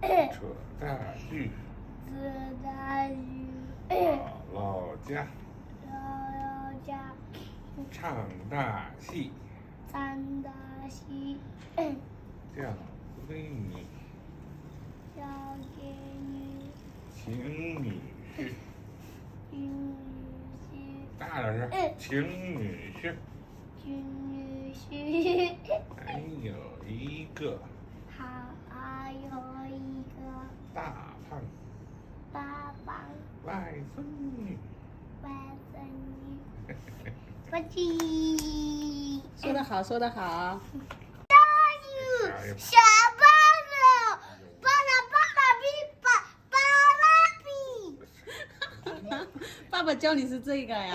扯大锯，扯大锯，姥姥家，姥姥家，唱大戏，唱大戏，叫闺女，小给女，请女婿，女婿，大点声，请女婿，请女婿，还有一个还有一个大胖大棒外孙女。外孙女，我去。说得好，说得好。小棒子，巴拉比。爸爸教你是这个呀？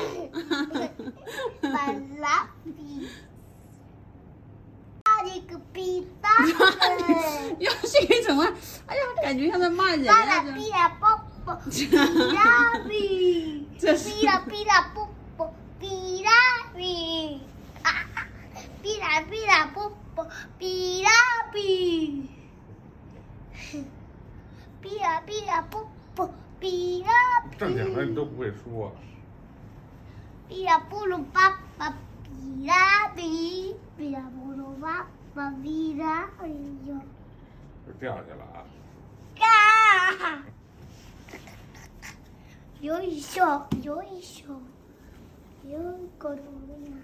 巴拉比，大一个比大的。要学什么？哎呀，感觉像在骂人巴拉啊！比拉啵啵，比拉比，这是比拉啵啵，比拉比，比拉啵啵，比拉比，比拉啵啵，比拉比。正经的你都不会说，比拉布鲁巴巴，比拉比，比拉布鲁巴巴，比拉比哟。就掉下去了啊！嘎！有一首，有一首，有个路呀，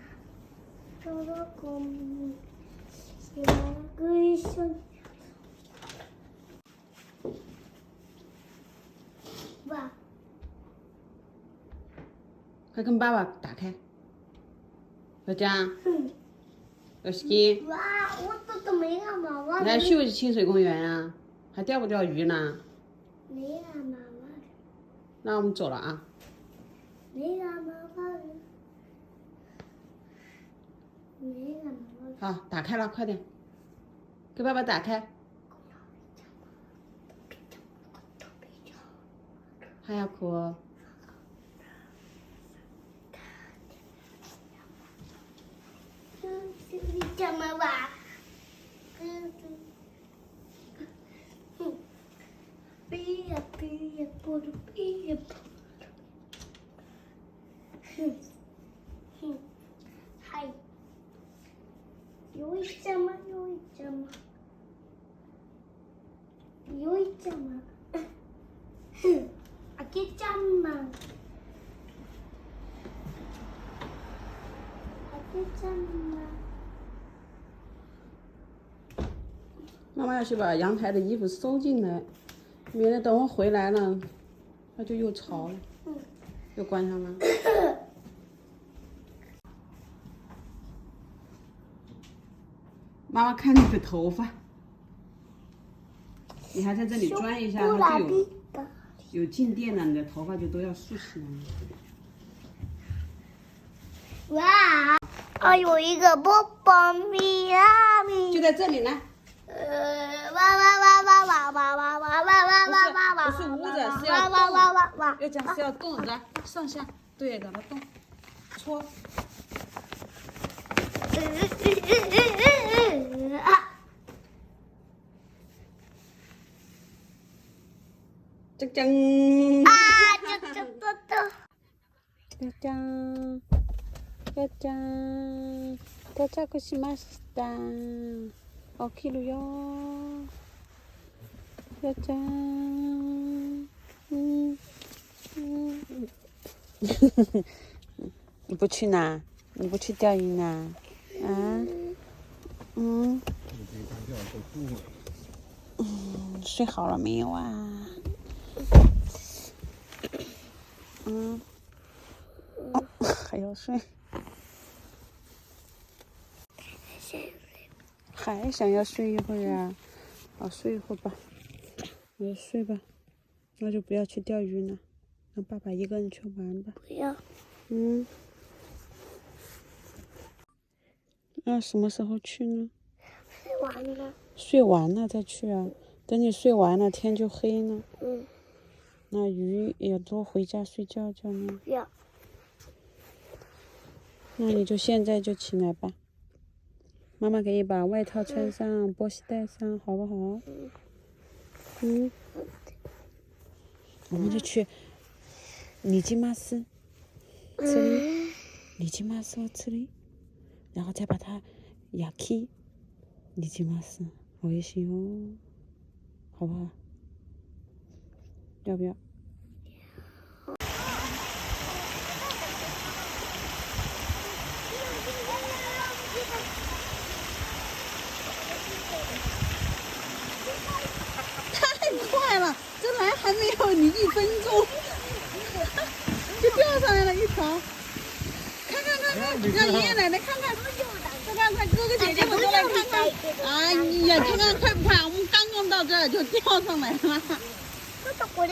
走了公路，下个一首。哇！快跟爸爸打开。小江，小西，哇！我都没干嘛，我来去不去清水公园啊？还钓不钓鱼呢？没干嘛，那我们走了啊。没干嘛，没干嘛。好，打开了，快点，给爸爸打开。还要哭？你怎么玩？比呀比呀不如比呀不如，嗨，有一只吗？有一只吗？有一只吗？啊，给只吗？啊，给只吗？妈妈要去把阳台的衣服收进来，免得等我回来了，它就又潮了，又关上了。妈妈看你的头发，你还在这里钻一下，它就有静电了，你的头发就都要竖起来了。哇！啊，有一个波波咪啦咪，就在这里呢。哇哇哇哇哇哇哇哇哇哇哇哇！不是捂着，是哇要哇哇哇哇！要讲是要动着，上下，对，让它动，搓。짜잔啊！짜잔 짜잔到着くしました。起きるよ。짜잔你不去哪？你不去钓鱼呢？啊？睡好了没有啊？还要睡？还想要睡一会儿啊？好，睡一会儿吧。我就睡吧，那就不要去钓鱼了，让爸爸一个人去玩吧。不要。那什么时候去呢？睡完了。睡完了再去啊。等你睡完了，天就黑了。那鱼也多回家睡觉觉呢。不要。那你就现在就起来吧。妈妈给你把外套穿上，波西戴上，好不好？我们就去尼基马斯这里，尼基马斯这里，然后再把它压起，尼基马斯，我也行哦，好不好？要不要？太快了，这来还没有你1分钟，就钓上来了一条。看，让爷爷奶奶看看，快哥哥姐姐们都来看看。哎呀，看看快不快？我们刚刚到这儿就钓上来了。哎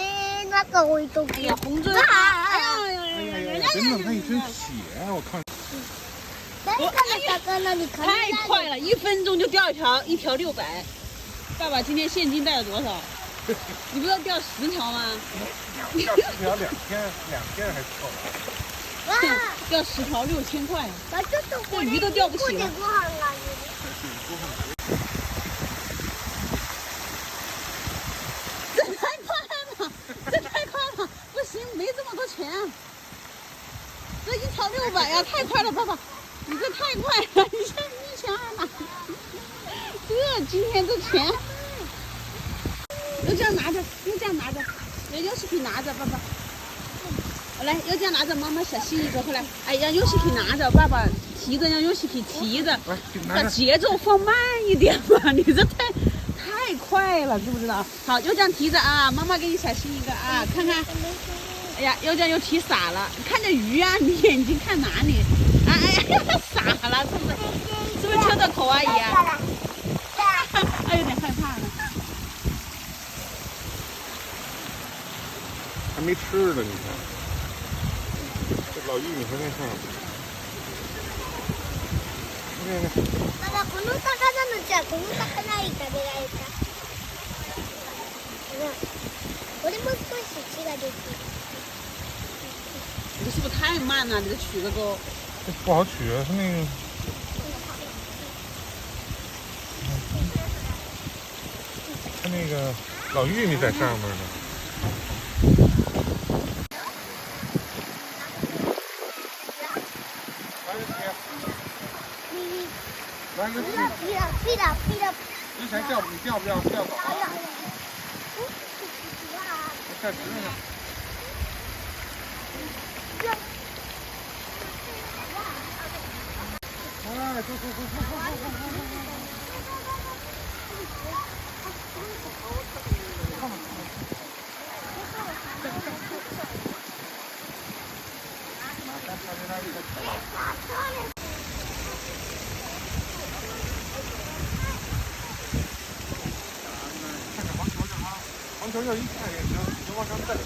呀，红针！哎呀，真的，那一身血，我看。太快了，1分钟就钓一条600。爸爸今天现金带了多少？你不是要钓10条吗？钓10条2天还凑了。钓10条6000块，这鱼都钓不起了。这太快了，不行，没这么多钱。这1条600呀，太快了，爸爸，你这太快了，你像1200拿。今天这钱，又这样拿着，又是可以拿着，爸爸。来，又这样拿着，妈妈小心一个，过来。哎，让尤西可以拿着，爸爸提着，让尤西可以提着，把节奏放慢一点吧，你这太快了，知不知道？好，又这样提着啊，妈妈给你小心一个啊，看看。哎呀，又这样又提傻了，看着鱼啊，你眼睛看哪里？哎呀，傻了，是不是敲到口阿姨啊？还有点害怕了。还没吃呢，你看，这老玉米还在上面。爸爸、この魚のじゃあこの魚に食べられた。これも少し血が出てる。你是不是太慢了？你这取个钩。这不好取，它那个。它那个老玉米在上面呢。来，你想钓？你钓不钓？钓走啊！在直上。哎，走！黄球就一看也行，就往上蹬啊。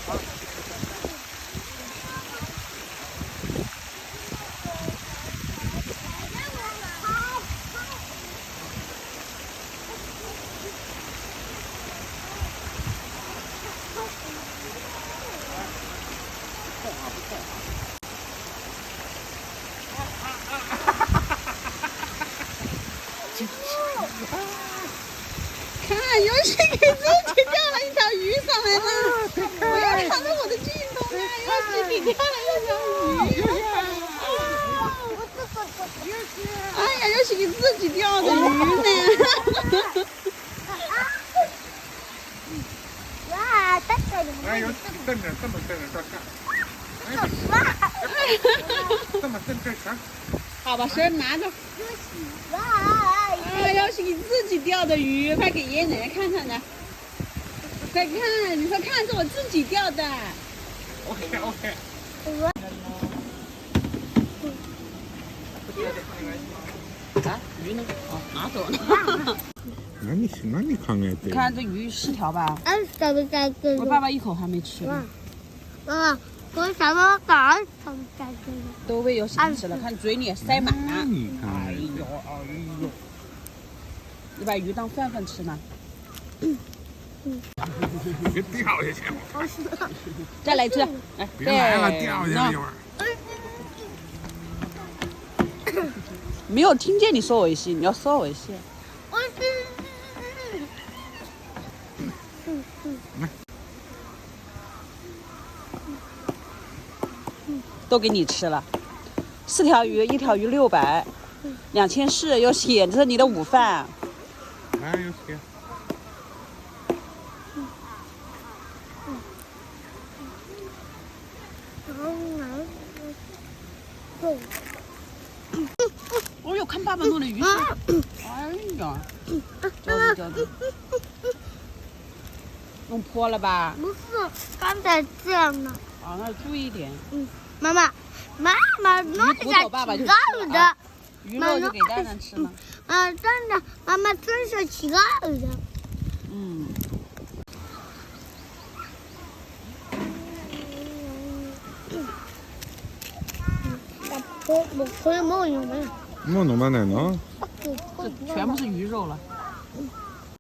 看，尤其给自己钓了一条鱼上来了，我要看到我的镜头呢，尤其给钓了一条鱼。哎呀，尤其给自己钓的鱼呢。哇，確かに。哎，有蹬着，这么看。这么蹬这啥？好，把绳拿着。哇！啊，要是你自己钓的鱼，快给爷爷奶奶看看呢。快看，你说看，是我自己钓的。OK。啊，鱼呢？哦，拿走了。那你看看这。看这鱼10条吧。我爸爸一口还没吃呢。我想到哪儿吃都被游戏吃了，看嘴里塞满了。你看，哎呦！你把鱼当饭吃呢？别掉下去！再来一次，来，别来了，掉下去一会儿。没有听见你说我一些，你要说我一些。都给你吃了，4条鱼，1条鱼600，2400，有写着你的午饭。哎，有些。哦呦，看爸爸弄的鱼食。哎呀，着急。弄破了吧？不是，刚才这样的。啊，那注意一点。妈妈弄一下起高的。鱼肉就给蛋蛋吃了。真的，妈妈真是起高的。嗯。我可以没有没有。没弄嘛那呢？这全部是鱼肉了。